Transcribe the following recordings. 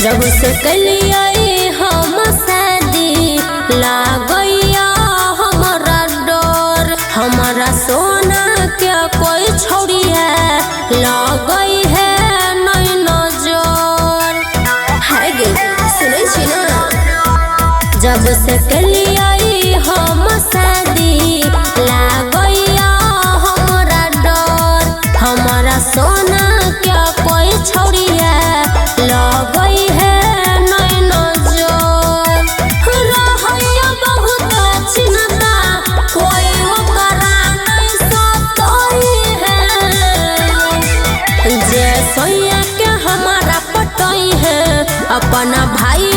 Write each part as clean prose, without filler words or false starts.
जब से कलिया हम शादी लागैया हमारा डर, हमारा सोना क्या कोई छोड़ी है लगई है नहीं नजर। है गे सुनै छी ना, जब से कलिया हम शादी लागैया हमारा डर, हमारा सोना क्या कोई छोड़ी है लगई है नहीं नजर। रहैया बहुत चिन्ता कोई ओकरा नहीं सतई है, जे सोया के हमारा पटई है अपना भाई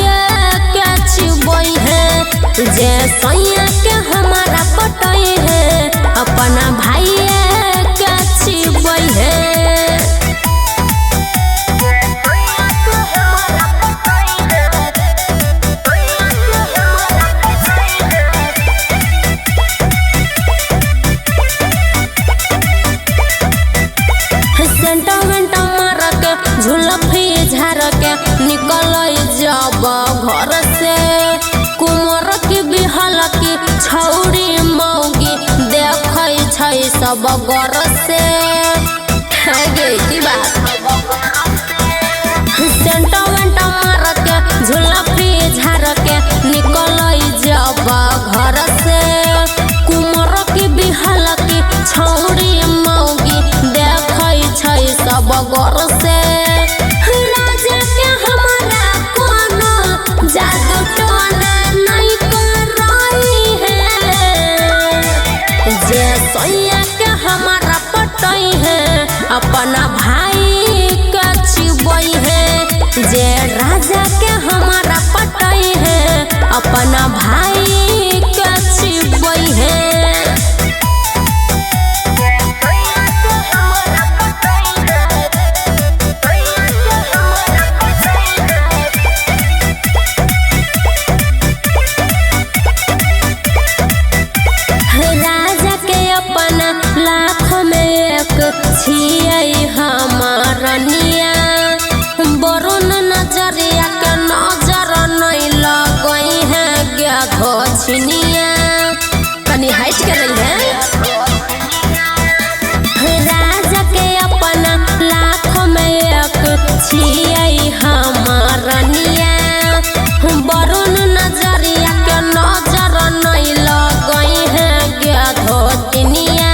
के छिबई है, जे सोया के हमारा पटई है अपना भाई के छिबई है। झुलफी झार के निकल जब घर से, कुमर की बिहल की छौरी मौगी देख सब गर से। सेंट वेंट मार के झुलफी झार के निकल जब घर से, कुमर की बिहल की छौरी मौगी देख सब गर से। राजा के हमारा कोनो जादू टोना नहीं कर रही है, जे सोया के हमारा पटई है अपना भाई के छिबई है, जे राजा के हमारा पटई है अपना भाई के छिबई है। छियै हमारा निया बरुन नजरिया के नजर नहीं लगई है गया घोछनिया, कनी हाइट के रही है। राजा के अपना लाख में एक छियै हमारा निया बरुन नजरिया के नजर नहीं लगई है गया घोछनिया।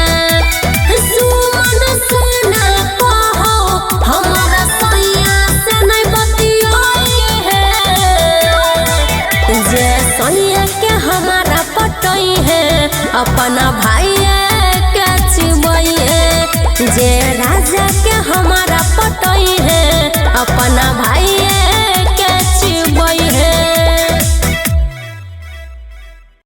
अपना भाई